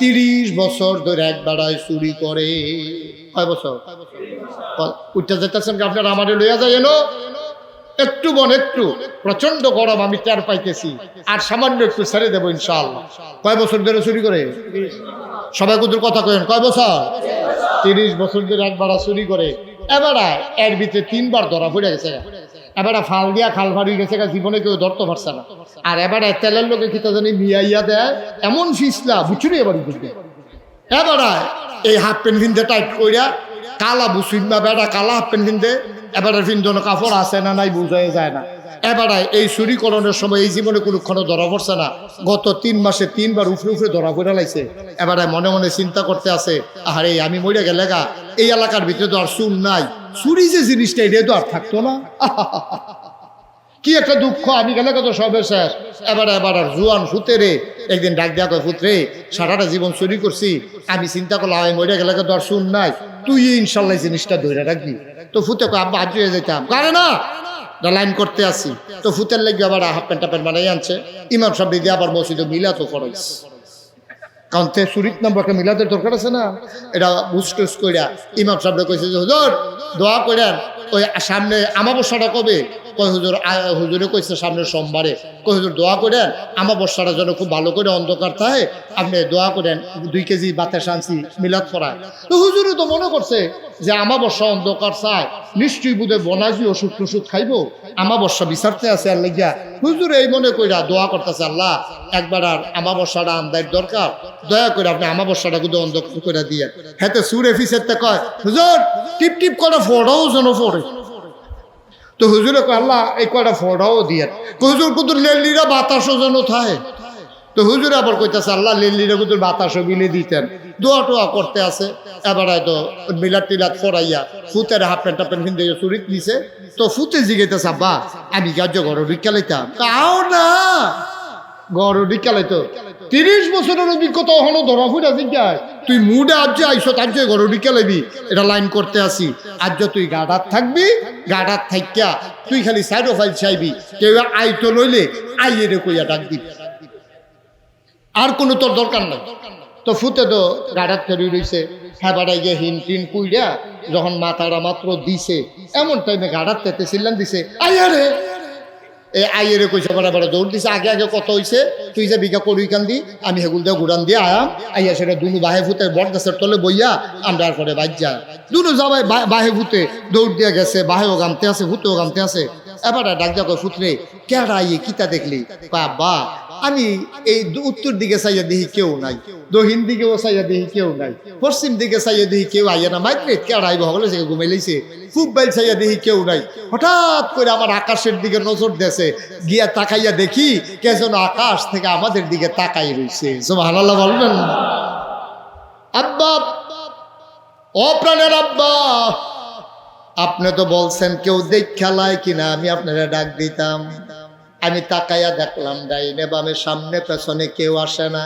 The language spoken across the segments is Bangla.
30 বছর ধরে এক বেড়ায় চুরি করে। কয় বছর উঠতে যেতেছেন আপনারা? আমারে লইয়া যায় এলো একটু বোন, একটু প্রচন্ড গরম আমি টের পাইতেছি, আর সামান্য একটু ছেড়ে দেবো ইনশাআল্লাহ। কয় বছর ধরে চুরি করে? সবাই কুতুর কথা কেন, কয় বছর? 30 বছর ধরে এক বেড়া চুরি করে। এবারে এর ভিতরে 3 বার ধরা পড়ে গেছে। এবারে ফাল দিয়া খাল ফাড়ি গেছে, জীবনে কেউ ধরতে পারছে না। আর এবারে তেলের লোকে কিতা জানি মিয়াইয়া দেয় এমন ফিসলা বুঝুরি এবারে বুঝবে। এবারে এই হাফ প্যান্ট ভিনতে টাইট কইরা কালা বুসিমা বেড়া কালা হাফ প্যান্ট ভিনতে এবারে ভিন্দন কাপড় আছে না নাই বুঝাই যায় না। এবারে এই চুরিকরণের সময় এই জীবনে কোনোক্ষণ ধরা পড়ছে না। গত 3 মাসে 3 বার উফরে উফরে ধরা পড়ে লাইছে। এবারে মনে মনে চিন্তা করতে আছে, আরে আমি মরে গেলে গা এই এলাকার ভিতরে তো আর চুর নাই, চুরি যে জিনিসটা এটা তো আর থাকতো না। কি একটা দুঃখ, আমি গেলে কত সবে শেষ। এবারে জুয়ান ফুতেরে একদিন ডাক দেয়া কয়, ফুতরে সারাটা জীবন চুরি করছি, আমি চিন্তা করলাম আমি মরে গেলে তো আর চুর নাই, তুই ইনশাল্লাহ জিনিসটা ধরে রাখবি। তো ফুতে কয় আব্বা আজ হয়ে যেতাম, কারে না লাইন করতে আসি। তো ফুতের লেগে আবার হাফ প্যান্ট টাপেন্ট বানাই আনছে। ইমাম সাহেব দিয়ে আবার মসজিদে মিলা তো খরচ, কারণ তে চুরিত নাম্বারটা মিলাদের দরকার আছে না। এটা বুঝটুস কইরা ইমাম সাহেব কইছে যে হুজুর দোয়া করেন, ওই সামনে আমাবস্যাটা কবে? কয় হুজুর হুজুরে কইছে সামনের সোমবারে। কয় হুজুর দোয়া করেন আমাবস্যাটা যেন খুব ভালো করে অন্ধকার থাকে, আপনি দোয়া করেন 2 কেজি বাতাস আনছি মিলাদ করায়। তো হুজুরে তো মনে করছে যে আমাবস্যা অন্ধকার চায়, নিশ্চয়ই বুধে বনাজি ওষুধ টষুধ খাইবো, আমাবস্যা বিচারতে আছে। আর লেগিয়া হুজুর এই মনে কইরা দোয়া করতেছে, আল্লাহ একবার আর আমাবস্যাটা আন্দার দরকার, দয়া করে আপনি আমাবস্যাটা কিন্তু অন্ধকার করে দিয়ে। হেতে সুরে ফিসেরতে কয় হুজুর টিপ টিপ করে ফোড়াও যেন ফোড়ে। তো হুজুরে কয় আল্লাহ এই কয়টা ফোড়াও দিয়ে। হুজুর কিন্তু লেলিরা বাতাসও যেন থাকে। তো হুজুর আবার কইতেছে আল্লাহ লেলিরা কিন্তু বাতাসও বিলে দিতেন। দোয়া টোয়া করতে আছে। এবারে তো মিলাদ টিলাদ ফোড়াইয়া ফুতের হাফ প্যান্ট টাপেন্ট ভিন্দে চুরিত নিছে। তো ফুতে জিগাইতেছে আব্বা আমি কার্য ঘর রিক্কা লাইতাম। তাও না ঘর রিক্কা লাইতো 30 বছরের অভিজ্ঞতা হলো ধরা ফুটা জিজ্ঞায় তুই মুডে আজ আইসো তার যে ঘর রিক্কা লাইবি, এটা লাইন করতে আসি। আজ তুই গাডার থাকবি, গাডার থাইকা তুই খালি সাইডো ফাইল চাইবি, কেউ আইতো লইলে আইয়ে রে কইয়া ডাক দিবি, আর কোনো তোর দরকার নাই। তো ফুতে তো গাডার তৈরি রয়েছে। হ্যাঁ বাড়াই গিয়ে হিন টিন কুইডা যখন মাথাটা মাত্র দিছে এমন টাইমে গাডার তেতে সিল্লান দিছে আইয়া রে। এই আইয়েরে কইছে বড় বড় দৌড় দিছে, আগে আগে কত হইছে তুই যে বিঘা করি কান দি আমি হেগুল দিয়ে ঘুরান দিয়ে আয়াম আইয়া সেটা দুনু বাহে ফুতে বট গাছের তলে বইয়া আমরা পরে বাজ্যা দুনু যাবাই বাহে ফুতে দৌড় দিয়ে গেছে, বাহেও গামতে আছে ফুতেও গামতে আছে। এবার ডাক যা কয় ফুতরে কেডা আইয়ে কিতা দেখলি? বা আমি এই উত্তর দিকে চাইয়া দেখি কেউ নাই, দক্ষিণ দিকেও চাইয়া দেখি কেউ নাই, পশ্চিম দিকে চাইয়া দেখি কেউ আইয়া না, মাইত্রে কেডা আইব হলে সে ঘুমাই লাইছে, খুব বাইল চাইয়া দেখি কেউ নাই। হঠাৎ করে আমার আকাশের দিকে নজর দেছে, গিয়া তাকাইয়া দেখি কে যেন আকাশ থেকে আমাদের দিকে তাকাই রইছে। সুবহানাল্লাহ বলবেন। আব্বা ও প্রাণের আব্বা, আপনি তো বলছেন কেউ দেখ খেলায় কিনা আমি আপনারা ডাক দিতাম। আমি তাকাইয়া দেখলাম ডাইনে বামে সামনে পেছনে কেউ আসে না।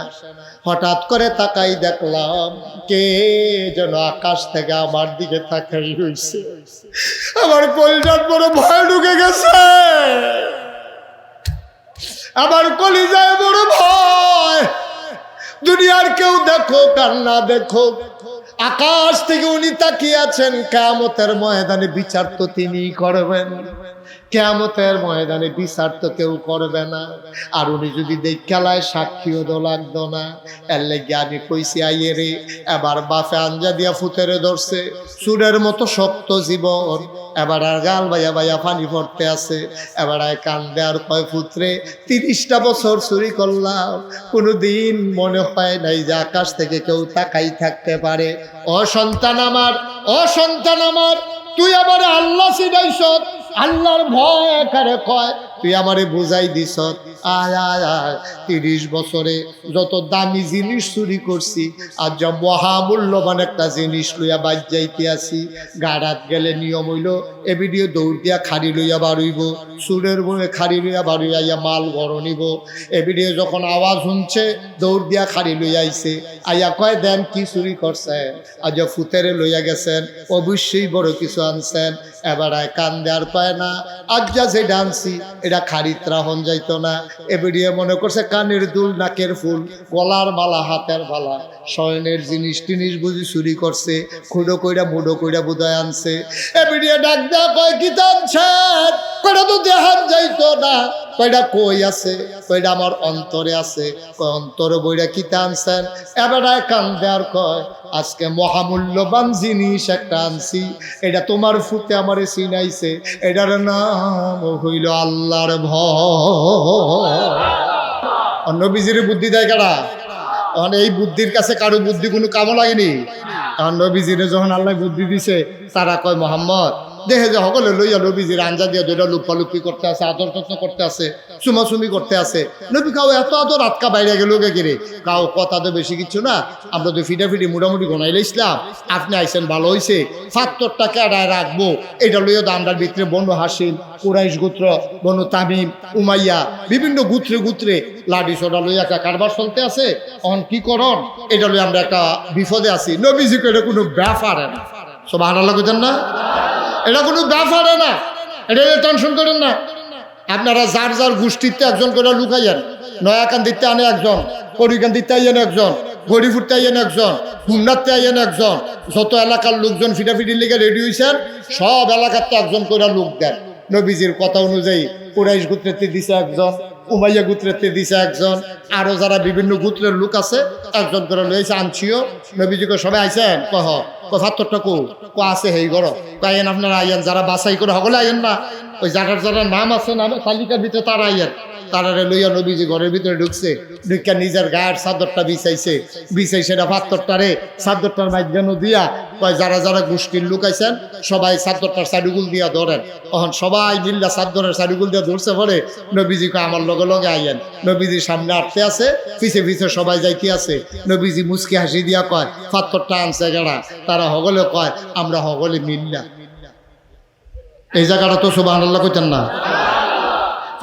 হঠাৎ করে তাকাই দেখলাম কে যেন আকাশ থেকে আমার দিকে তাকাই রইছে। আমার কলিজার বড় ভয় ঢুকে গেছে, আমার কলিজায় বড় ভয়। দুনিয়ার কেউ দেখো আর না দেখো, আকাশ থেকে উনি তাকিয়ে আছেন। কিয়ামতের ময়দানে বিচার তো তিনিই করবেন, কিয়ামতের ময়দানে বিচার তো কেউ করবে না। আর উনি যদি দেখালায় সাক্ষীও তো লাগতো না। এর লেগে আমি কইছি আইয়ে রে এবার বাফে আঞ্জা দিয়া ফুতেরে ধরছে, চুরের মতো শক্ত জীবন। এবার আর গাল বাইয়া বাইয়া পানি পড়তে আছে। এবার কান্দে আর কয় ফুতরে 30টা বছর চুরি করলাম, কোনোদিন মনে হয় নাই যে আকাশ থেকে কেউ তাকাই থাকতে পারে। ও সন্তান আমার, ও সন্তান আমার, তুই আবার আল্লাহ চিনাইছ, আল্লাহর ভয় একারে কয় তুই আমারে বুঝাই দিছ। আয় আয় আয় 30 বছরে যত দামি জিনিস চুরি করছি, আর যা মহামূল্যবান একটা জিনিস লইয়া বাজ যাইতে আসি। গাড়াত গেলে নিয়ম হইল এ ভিডিও দৌড় দিয়া খাড়ি লইয়া বাড়ইব, চুরের বনে খাড়ি লইয়া বাড়িয়া মাল বড় নিব। এ ভিডিও যখন আওয়াজ শুনছে দৌড় দিয়া খাড়ি লইয়া আইছে, আইয়া কয় দেন কি চুরি করছেন? আজ ফুতেরে লইয়া গেছেন, অবশ্যই বড় কিছু আনছেন। এবার কান দেওয়ার পায় না, আজ যা যে ডান্সি এটা এটা খারিত্রা হন যাইতো না। এবিডিয়ে মনে করছে কানের দুল, নাকের ফুল, গলার মালা, হাতের মালা, শয়নের জিনিস টিনিস বুঝি চুরি করছে, খুঁড়ো কইরা মুডো কইরা বুদায় আনছে। এবিডিয়ে ডাক দেয়া কয় কি টানছেন? কয়টা তো দেখান যাইতো না। কয়টা কই আছে? কয়টা আমার অন্তরে আছে। কয় অন্তরে বইরা কি টানছেন? এবারে কান দেয়ার কয় আজকে মহামূল্যবান জিনিস একটা আনছি, এটা তোমার ফুতে আমারে চিনাইছে, এটার নাম হইল আল্লাহর ভয়। নবীজির বুদ্ধি দেয় কারা? এই বুদ্ধির কাছে কারো বুদ্ধি কোনো কামও লাগেনি। নবীজিরে যখন আল্লাহ বুদ্ধি দিছে, তারা কয় মোহাম্মদ দেখে যে সকলে লইয়া নবীজির আঞ্জা দিয়ে দুইটা লুপালুপি করতে আছে, আদর যত্ন করতে আছে, চুমাচুমি করতে আছে। নবী কাউ এত আদর আটকা বাইরে গেল গেরে, কাউ কথা তো বেশি কিছু না, আমরা তো ফিটাফিটি মোটামুটি গনাইলে ইসলাম, আপনি আইসেন ভালো হয়েছে, ৭৫টা কেডায় রাখবো, এটা লইয়া তো আমরার ভিতরে বনু হাসিম, কুরাইশ গোত্র, বনু তামিম, উমাইয়া, বিভিন্ন গোত্রে গোত্রে লাডি সোডা লইয়া একটা কারবার চলতে আছে। এখন কি করন, এটা লইয়া আমরা একটা বিপদে আছি। নবীজিকে এটা কোনো ব্যাপার না, সব আড়ালা করতেন না, এটা কোনো ব্যাপার না, এটা টেনশন করেন না। আপনারা যার যার গোষ্ঠীতে একজন করে লুকাইয়েন, নয়াকান দিতে আনে একজন, করিকান দিতে আইয়েন একজন, গরিপুরতে আইয়েন একজন, খুলনাতে আইয়েন একজন, যত এলাকার লোকজন ফিটাফিটির লিগে রেডি হয়েছেন, সব এলাকাতে একজন করে লোক দেন। নবীজির কথা অনুযায়ী কুরাইশ গোত্রেতে দিছে একজন, উমাইয়া গোত্রেতে দিছে একজন, আরো যারা বিভিন্ন গোত্রের লোক আছে একজন করে লইছে আনছিও। নবীজিকে সবাই আইসেন, কহ ফাত্তরটা কো আছে হেই গড় আইয়েন, আপনারা আইয়েন, যারা বাছাই করে সকলে আইয়েন না, ওই যারা যারা নাম আছে নামে তালিকার ভিতরে তারা আইয়েন। তারারে লইয়া নবীজি ঘরের ভিতরে ঢুকছে, ঢুকা নিজের গায়ের চাদরটা বিছাইছে, বিছাই সেটা পাত্তরটারে চাদরটার মাঝখানে দিয়া কয় যারা যারা গোষ্ঠীর লোক আইছেন সবাই চাদরটার চারিগুল দিয়া ধরেন। তখন সবাই মিল্লা চাদরের চারিগুল দিয়া ধরছে পরে নবীজি কয় আমার লগে লগে আইয়েন। নবীজির সামনে আটতে আছে, পিছে পিছে সবাই যাইতে আছে। নবীজি মুচকি হাসি দিয়া কয় পাত্তরটা আনছে গেড়া, তারা হগলে কয় আমরা হগলে মিল্লা। এই জায়গাটা তো সুবহানাল্লাহ কইতেন না,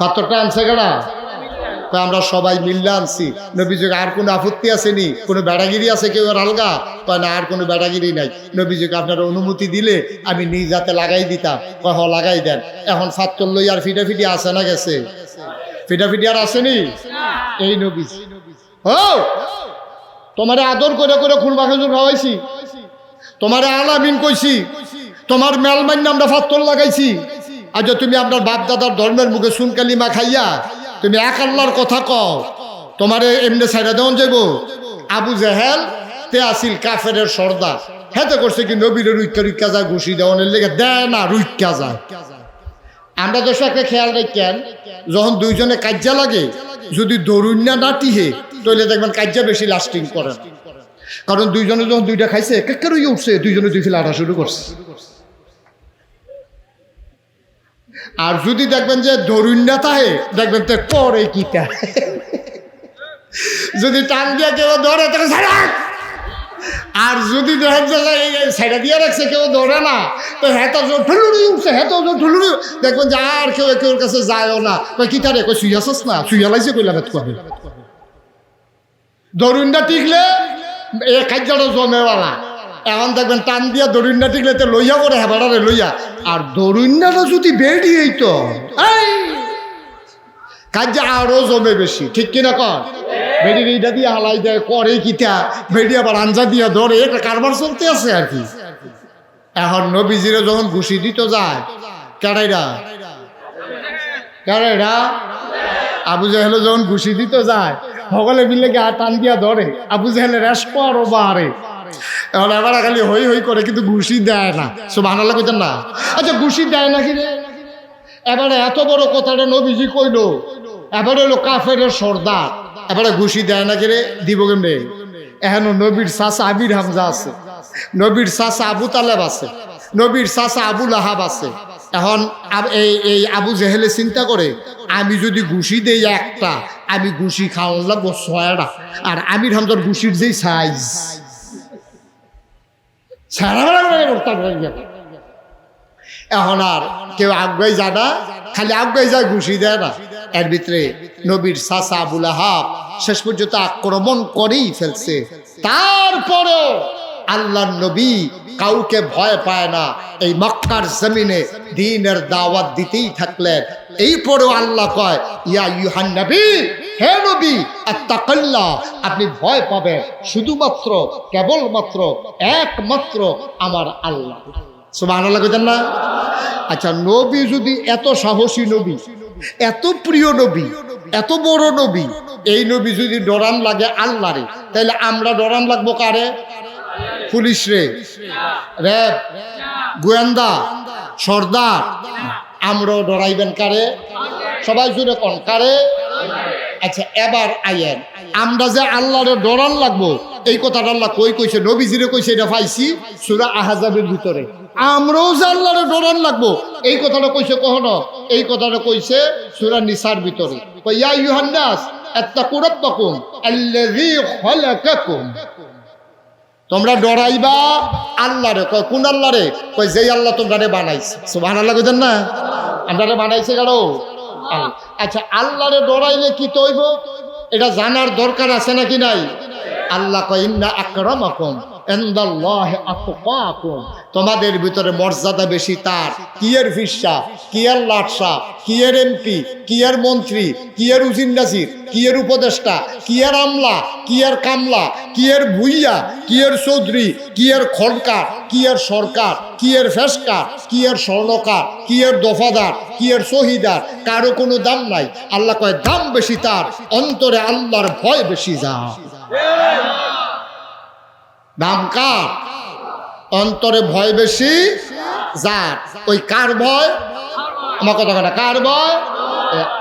পাত্তরটা আনছে গেড়া, আমরা সবাই মিল্লা আনছি। নবীজিকে আর কোনো আপত্তি আসেনি, কোনো বেড়াগিরি আছে কেউ আর আলগা কয় না, আর কোনো বেড়াগিরি নাই। নবীজিকে আপনারা অনুমতি দিলে আমি নিজ হাতে লাগাই দিতাম, কয় হ লাগাই দেন। এখন ফাত্তর লই আর ফিটাফিটি আসে না গেছে, ফিটাফিটি আর আসেনি। এই নবীজি ও তোমারে আদর করে করে খুলবা খেজুর খাওয়াইছি, তোমারে আলামিন কইছি, তোমার মেলমান্য আমরা ফাত্তর লাগাইছি। আজ তুমি আপনার বাপ দাদার ধর্মের মুখে সুন কালিমা খাইয়া তুমি এক আল্লাহর কথা কও, তোমারে এমনি ছাইড়া দেওয়া যাইব। আবু জেহেল তে আসিল কাফেরের সর্দার, হেতে করছে কি নবীর রুইকা রুইকা যায় ঘুষি দেওয়ানের লেগে, দেয় না রুইকা যায়। আমরা তো একটা খেয়াল রাখেন, যখন দুইজনে কাজ্যা লাগে যদি দরুন্যা না টিহে তাহলে দেখবেন কাজ্যা বেশি লাস্টিং করে, কারণ দুইজনে যখন দুইটা খাইছে কেকের উঠছে, দুইজনে দুই ফেলে আটা শুরু করছে। আর যদি দেখবেন যে দরুন্যা তাহে দেখবেন তো করে কিটা, যদি টান দিয়া কেউ ধরে তাহলে ছাড়া, আর যদি দেখেন যে সাইডা দিয়ে রাখছে কেউ ধরে না, তো হেতো ঠুলুড়ি উঠছে, হেতো ঠুলুড়ি, দেখবেন যে আর কেউ কেউর কাছে যায়ও না, কই কিটা রে, কই শুই আসস না, শুই আলাইছে কইলা বেত করবে। দরুন্যা টিকলে এ কাজ্যাটা জমেওয়ালা, এখন দেখবেন টান দিয়া দরুন্যা টিকলে তো লইয়া পড়ে হেবাড়ারে লইয়া। আর দরুন্যাটা যদি বেরিয়েই তো কাজ্যা আরো জমে বেশি, ঠিক কিনা কর? বেডির এইটা দিয়ে হালাই দেয়, করে কিটা বেডি আবার আঞ্জা দিয়া ধরে, একটা কারবার চলতে আছে আর কি। এখন নবীজিরে যখন ঘুষি দিত যায়, কেডাইরা কেডাইরা আবু জাহেল যখন ঘুষি দিত যায়, সকলে মিলে গিয়ে টান দিয়া ধরে, আবু জাহেলের রেস্প আরো বাড়ে। এখন এবার খালি হই হই করে, কিন্তু ঘুষি দেয় না। সুবহানাল্লাহ কইতেন না? আচ্ছা ঘুষি দেয় না কি রে? এবারে এত বড় কথাটা নবীজি কইল, এবারে হলো কাফেরের সর্দার, এবারে ঘুষি দেয় না কি রে? দিব কেমনে? এখন নবীর চাচা আমির হামজা আছে, নবীর চাচা আবু তালেব আছে, নবীর চাচা আবু লাহাব আছে। এখন এই আবু জেহেলে চিন্তা করে, আমি যদি ঘুষি দেই একটা, আমি ঘুষি খাওয়ান লাগবো ৬টা। আর আমির হামজার ঘুষির যেই সাইজ, এখন আর কেউ আগাই যায় না, খালি আগাই যায়, ঘুষি দেয় না। এর ভিতরে নবীর চাচা আবু লাহাব শেষ পর্যন্ত আক্রমণ করেই ফেলছে। তারপরেও আল্লাহর নবী কাউকে ভয় পায় না, এই মক্কার জমিনে দ্বীনের দাওয়াত দিতেই থাকলেন। এই পরেও আল্লাহ কয় ইয়া আইয়ুহান নবী, হে নবী আত্তাকিল্লাহ, আপনি ভয় পাবেন শুধুমাত্র কেবলমাত্র একমাত্র আমার আল্লাহ। সুবহানাল্লাহ কইতেন না? আচ্ছা, নবী যদি এত সাহসী নবী, এত প্রিয় নবী, এত বড় নবী, এই নবী যদি ডরান লাগে আল্লাহরে, তাহলে আমরা ডরান লাগবো কারে? পুলিশ রে, র্যাব, গোয়েন্দা, সর্দার? আমরাও ডরাইবেন কারে? সবাই জুড়ে কোন কারে? আচ্ছা, এবার আইয়েন, আমরা যে আল্লাহরে ডরান লাগবো এই কথাটা আল্লাহ কই কইছে? নবীজিরে কইছে, এটা পাইছি সূরা আহজাবের ভিতরে। আমরাও যে আল্লাহরে ডরান লাগবো এই কথাটা কইছে কখনো? এই কথাটা কইছে সূরা নিসার ভিতরে। ইয়া আইয়ুহান নাস আত্তাকু রাব্বাকুম আল্লাযী খালাকাকুম, তোমরা ডরাইবা আল্লাহরে। কয় কোন আল্লাহরে? কয় যেই আল্লাহ তোমরা বানাইছে। সুবহানাল্লাহ কইতেন না? আমরারে বানাইছে কারো আল্লাহ। আচ্ছা, আল্লাহরে ডরাইলে কি তৈব এটা জানার দরকার আছে নাকি নাই? আল্লাহ কয় ইন্না আকরামাকুম ইনদাল্লাহি আতকাকুম, তোমাদের ভিতরে মর্যাদা বেশি তার। কি এর ফিসা, কি এর লাটসা, কি এর এমপি, কি এর মন্ত্রী, কি এর উজির নাজির, কি এর উপদেষ্টা, কি এর আমলা, কি এর কামলা, কি এর ভুইয়া, কি এর চৌধুরী, কি এর খড়কার, কি এর সরকার, কি এর ফেসকার, কি এর স্বর্ণকার, কি এর দফাদার, কি এর শহীদার, কারো কোনো দাম নাই। আল্লাহ কয় দাম বেশি তার, অন্তরে আল্লাহর ভয় বেশি যা। দাম কার? অন্তরে ভয় বেশি যার। ওই কার ভয়? আমার কথা কথা, কার ভয়?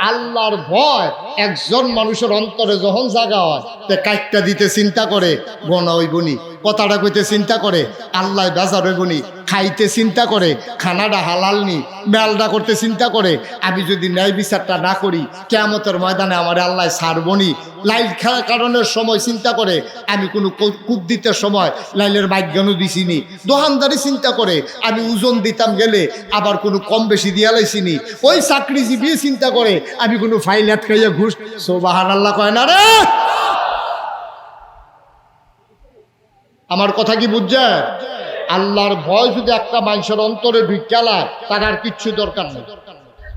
আল্লাহর ভয় একজন মানুষের অন্তরে যখন জাগা হয়, তে কাইটটা দিতে চিন্তা করে গনা হইবনি, কথাটা কইতে চিন্তা করে আল্লাহ বেজার হইবনি, খাইতে চিন্তা করে খানাটা হালাল নি, মেলটা করতে চিন্তা করে আমি যদি ন্যায় বিচারটা না করি কিয়ামতের ময়দানে আমার আল্লাহ ছাড়বনি। লাইল খেলার কারণের সময় চিন্তা করে আমি কোনো কূপ দিতে সময় লাইলের বাইজ্ঞানও দিছিনি। দোকানদারি চিন্তা করে আমি ওজন দিতাম গেলে আবার কোনো কম বেশি দিয়া লাইছিনি। ওই চাকরিজীবী চিন্তা করে আমি কোনো ফাইল আটকাইয়া ঘুষ। সুবহানাল্লাহ কয় না রে? আমার কথা কি বুঝছে? আল্লাহর ভয় যদি একটা মানুষের অন্তরে ঢুকালায় তার আর কিচ্ছু দরকার নেই,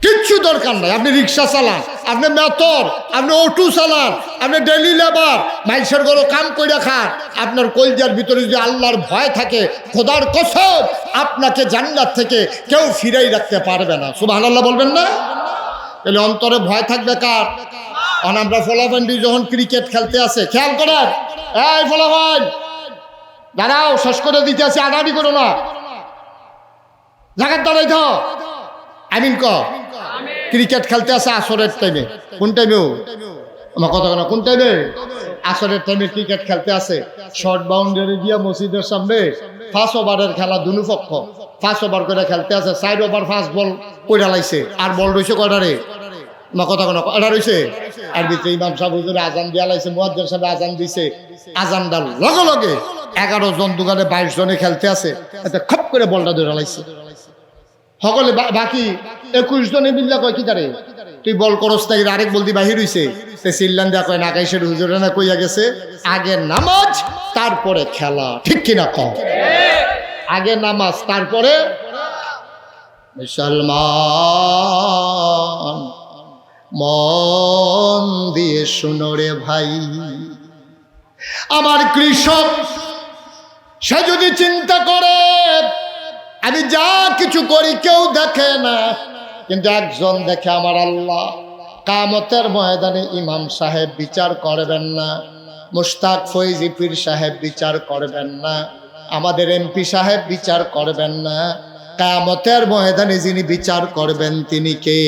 কিচ্ছু দরকার নাই। আপনি রিক্সা চালান, আপনি মেতর, আপনি অটো চালান, আপনি ডেলি লেবার, মানুষের ঘরে কাম করে খান, আপনার কলজার ভিতরে যদি আল্লাহর ভয় থাকে, খোদার কসম আপনাকে জান্নাত থেকে কেউ ফিরাই রাখতে পারবে না। সুবহানাল্লাহ বলবেন না? তাহলে অন্তরে ভয় থাকবে কার? আমরা ফলাফান্ডি যখন ক্রিকেট খেলতে আসে, খেয়াল করেন, এই ফলাফান দাঁড়াও, শেষ করে দিতে আসি, আগামী করো না, জায়গার দাঁড়াই থাও। আমিন ক ক্রিকেট খেলতে আসে আসরের টাইমে। কোন টাইমেও আমার কথা না, কোন টাইমে? আসরের টাইমে ক্রিকেট খেলতে আসে। শর্ট বাউন্ডারি দিয়া মসজিদের সামনে 5 ওভারের খেলা, দুনু পক্ষ 5 ওভার করে খেলতে আসে। 4 ওভার 5 বল কইরা লাইছে, আর বল রয়েছে কয়টারে? আমার কথা না, এটা রয়েছে। আর ভিতরে ইমাম সাহেব হুজুরে আজান দিয়া লাইছে, মুয়াজ্জিন সাহেব আজান দিছে। আজানটার লগে লগে 11 জন দোকানে 22 জনে খেলতে আছে, এতে খপ করে বলটা ধরে লাইছে। সকলে বাকি 21 জনে মিল্লা কয় কি তারে তুই বল করস না, আরেক বলদি বাহির হইছে। চিল্লান দেয়া কয় নাকাইশের হুজুরে না কইয়া গেছে আগে নামাজ তারপরে খেলা। ঠিক কিনা কম? আগে নামাজ তারপরে। মুসলমান মন দিয়ে শুনো রে ভাই, আমার কৃষক সে যদি চিন্তা করে আমি যা কিছু করি কেউ দেখে না, কিন্তু একজন দেখে, আমার আল্লাহ। কিয়ামতের ময়দানে ইমাম সাহেব বিচার করবেন না, মুশতাক ফৈজি পীর সাহেব বিচার করবেন না, আমাদের এমপি সাহেব বিচার করবেন না। কিয়ামতের ময়দানে যিনি বিচার করবেন তিনি কে?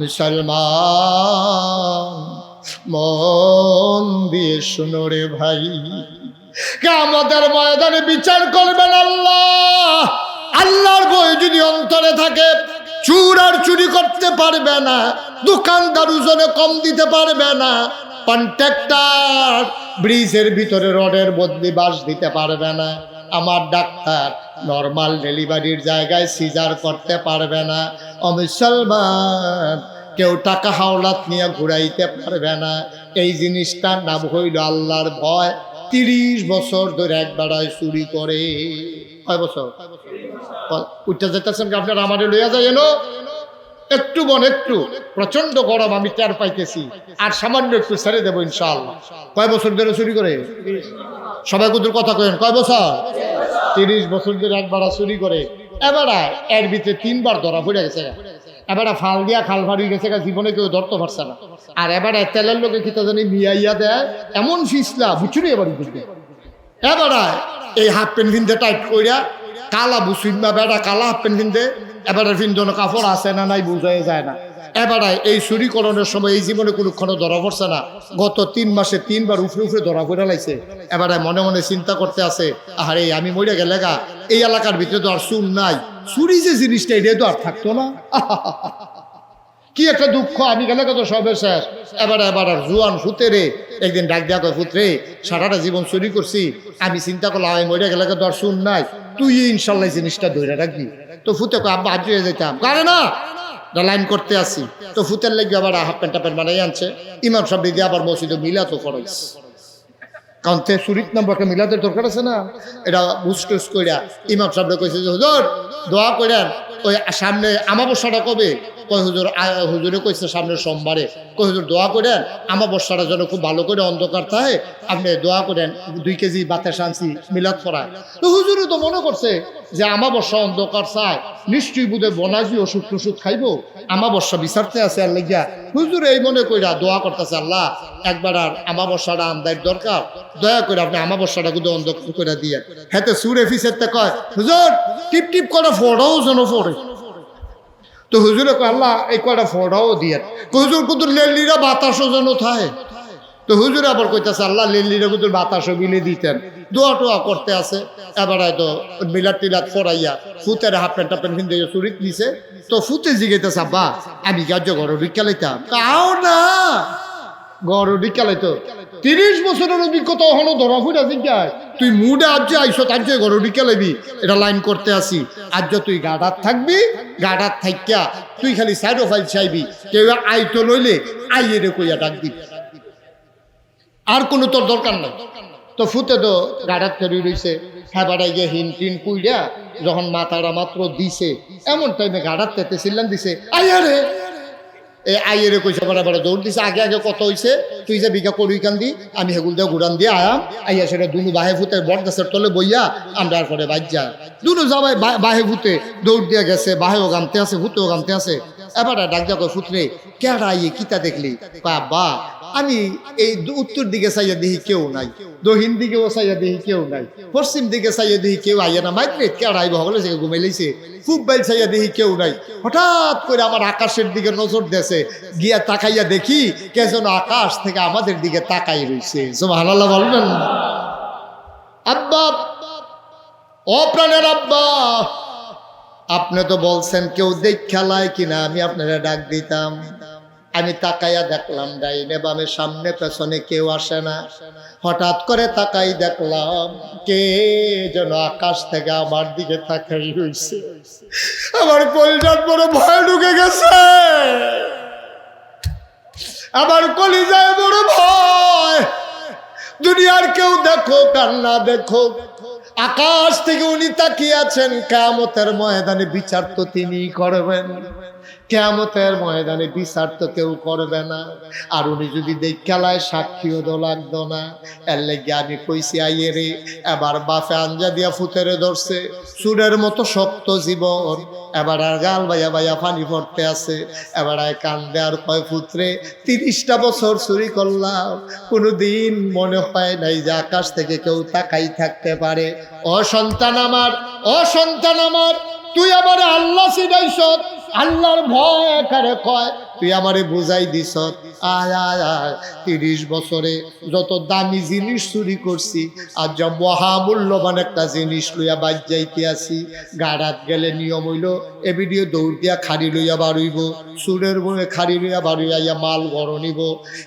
মুসলমান মন দিয়ে শুনো রে ভাই, কিয়ামতের ময়দানে বিচার করবেন আল্লাহ। আল্লাহর ভয় যদি অন্তরে থাকে, চোর আর চুরি করতে পারবে না, দোকানদার ওজনে কম দিতে পারবে না, কন্ট্রাক্টর ব্রিজের ভিতরে রডের বদলি বাঁশ দিতে পারবে না, আমার ডাক্তার নরমাল ডেলিভারির জায়গায় সিজার করতে পারবে না। ও মুসলমান, কেউ টাকা হাওলাত নিয়ে ঘুরাইতে পারবে না। এই জিনিসটার নাম হইল আল্লাহর ভয়। 30 বছর ধরে এক বেড়ায় চুরি করে। কয় বছর? উঠতে যেতেছেন আপনার আমারে লইয়া যায় এলো একটু একটু প্রচন্ড গরম আমি টের পাইতেছি, আর সামান্য একটু ছেড়ে দেবো ইনশাআল্লাহ। কয় বছর ধরে চুরি করে? সবাই কুতুর কথা কেন, কয় বছর? 30 বছর ধরে একবার চুরি করে। এবার এর ভিতরে 3 বার ধরা পড়ে গেছে। এবার ফাল দিয়া খাল ফাড়ি গেছে, জীবনে কেউ ধরতে পারছে না। আর এবার তেলের লোকে কিতা জানি মিয়াইয়া দেয় এমন ফিসলা বুঝুনি। এবার এবার এই হাফ প্যান্ট কিনতে টাইট কইরা কালা বুসুন বা বেড়া কালা হাফ প্যান্ট কিনতে এবারে ফিন্দন কাপড় আছে না নাই বোঝাই যায় না। এবার এই চুরিকরণের সময় এই জীবনে কোনোক্ষণ ধরা পড়ছে না। গত 3 মাসে 3 বার উপরে ধরা পড়ে লাইছে। এবার মনে মনে চিন্তা করতে আছে, আরে আমি মরে গেলে গা এই এলাকার ভিতরে তো আর চুর নাই, চুরি যে জিনিসটা এটা তো আর থাকতো না। কি একটা দুঃখ, আমি গেলে কত সবে শেষ। এবার আর জুয়ান ফুতেরে একদিন ডাক দেয়া কয়, ফুতরে সারাটা জীবন চুরি করছি, আমি চিন্তা করলাম আমি মরে গেলে তো আর চুর নাই, তুই ইনশাল্লাহ জিনিসটা ধরে রাখবি। তো ফুতে কয় আব্বা আজ হয়ে যেতাম, কারে না লাইন করতে আসি। তো ফুতের লাগবে আবার হাফ প্যান্ট টাপেন বানাই আনছে। ইমাম সাহেব দিয়ে আবার মসজিদে মিলাতো খরচ, কারণ তে চুরিত নাম্বারকে মিলাদের দরকার আছে না। এটা বুঝটুস কইরা ইমাম সাহেব কইছে যে হুজুর দোয়া করেন, ওই সামনে আমাবস্যাটা কবে? কয় হুজুর হুজুরে কইছে সামনে সোমবারে। কয় হুজুর দোয়া করেন আমাবস্যাটা যেন খুব ভালো করে অন্ধকার থাকে, আপনি দোয়া করেন 2 কেজি বাতাস আনছি মিলাদ পড়ায়। তো হুজুরে তো মনে করছে যে আমাবস্যা অন্ধকার চায়, নিশ্চয়ই বুধে বনাজি ওষুধ টষুধ খাইবো, আমাবস্যা বিচারতে আছে। আর লেগিয়া হুজুর এই মনে কইরা দোয়া করতেছে, আল্লাহ একবার আর আমাবস্যাটা আমদার দরকার, দয়া করে আপনি আমাবস্যাটা কিন্তু অন্ধকার করে দিয়ে। হেতে সুরে ফিসেরতে কয় হুজুর টিপ টিপ করে ফোড়াও যেন ফোড়ে। তো হুজুরে কয় আল্লাহ এই কয়টা ফোড়াও দিয়ে। হুজুর কিন্তু লেলিরা বাতাসও যেন থাকে। তো হুজুর আবার কইতেছে আল্লাহ লেলিরা কিন্তু বাতাসও বিলে দিতেন। দোয়া টোয়া করতে আছে। এবার হয়তো মিলাদ টিলাদ ফোড়াইয়া ফুতের হাফ প্যান্ট টাপ প্যান্ট কিনতে চুরিত নিছে। তো ফুতে জিগাইতেছে আব্বা আমি গাজ্য ঘর ঢুকা লাইতাম, তাও না গড় ঢুকা লাইতো। 30 বছরের অভিজ্ঞতা হলো ধরা ফুটা জিজ্ঞায়, তুই মুডে আজ আইসো তার যে ঘর ঢুকা লাইবি, এটা লাইন করতে আসি। আজ তুই গাডার থাকবি, গাডার থাইকা তুই খালি সাইড ফাইল চাইবি, কেউ আইতো লইলে আইয়ে রে কইয়া ডাক দিবি, আর কোনো তোর দরকার নাই। তো ফুতে তো গাডার তৈরি রয়েছে। হ্যাঁ বাড়াই গিয়ে হিন টিন কুইরা যখন মাথাটা মাত্র দিছে, এমন টাইমে গাডার তেতে চিল্লান দিছে আইয়া রে। এই আইয়ের কইসা বড় বড় দৌড় দিছে। আগে আগে কত হইছে, তুই যে বিঘা করি কান দি আমি হেগুল দিয়ে ঘুরান দিয়ে আয়াম আইয়া সেটা দুনু বাহে ফুতে বট গাছের তলে বইয়া আমরা আর করে বাজ্যা দুনু যাবাই বাহে ফুতে দৌড় দিয়ে গেছে, বাহেও গামতে আছে ফুতেও গামতে আছে। এবার ডাক দিয়া কয় ফুতরে কেডা আইয়ে কিতা দেখলি? বা আমি এই উত্তর দিকে চাইয়া দেখি কেউ নাই, দক্ষিণ দিকেও চাইয়া দেখি কেউ নাই, পশ্চিম দিকে চাইয়া দেখি কেউ আইয়া না, মাইত্রে কেডা আইব হলে সে ঘুমাই লাইছে, খুব বাইল চাইয়া দেখি কেউ নাই। হঠাৎ করে আমার আকাশের দিকে নজর দেছে, গিয়া তাকাইয়া দেখি কে যেন আকাশ থেকে আমাদের দিকে তাকাই রইছে। সুবহানাল্লাহ বলবেন না? আব্বা ও প্রাণের আব্বা, আপনি তো বলছেন কেউ দেখ খেলায় কিনা আমি আপনারা ডাক দিতাম। আমি তাকাইয়া দেখলাম ডাইনে বামে সামনে পেছনে কেউ আসে না। হঠাৎ করে তাকাই দেখলাম কে যেন আকাশ থেকে আমার দিকে তাকাই রইছে। আমার কলিজার বড় ভয় ঢুকে গেছে, আমার কলিজায় বড় ভয়। দুনিয়ার কেউ দেখো আর না দেখো, আকাশ থেকে উনি তাকিয়ে আছেন। কিয়ামতের ময়দানে বিচার তো তিনিই করবেন, কিয়ামতের ময়দানে বিচার তো কেউ করবে না। আর উনি যদি খেলায় সাক্ষীও তো লাগতো না। এর লেগে আমি কইছি আইয়ে রে, এবার বাফে আঞ্জা দিয়া ফুতেরে ধরছে, চুরের মতো শক্ত জীবন। এবার আর গাল বাইয়া বাইয়া পানি পড়তে আছে। এবার আর কান্দে আর কয় ফুতরে 30টা বছর চুরি করলাম, কোনোদিন মনে হয় নাই যে আকাশ থেকে কেউ তাকাই থাকতে পারে। ও সন্তান আমার, ও সন্তান আমার, তুই আবার আল্লাহ চিনাইছ, আল্লাহর ভয় একারে কয় তুই আমারে বুঝাই দিছ। আয় আয় আয় 30 বছরে যত দামি জিনিস চুরি করছি, আর যা মহামূল্যবান একটা জিনিস লইয়া বাজ যাইতে আসি। গাড়াত গেলে নিয়ম হইল এ ভিডিও দৌড় দিয়া খাড়ি লইয়া বাড়ইব, সুরের বয়ে খাড়ি লইয়া বাড়িয়া মাল বড় নিব।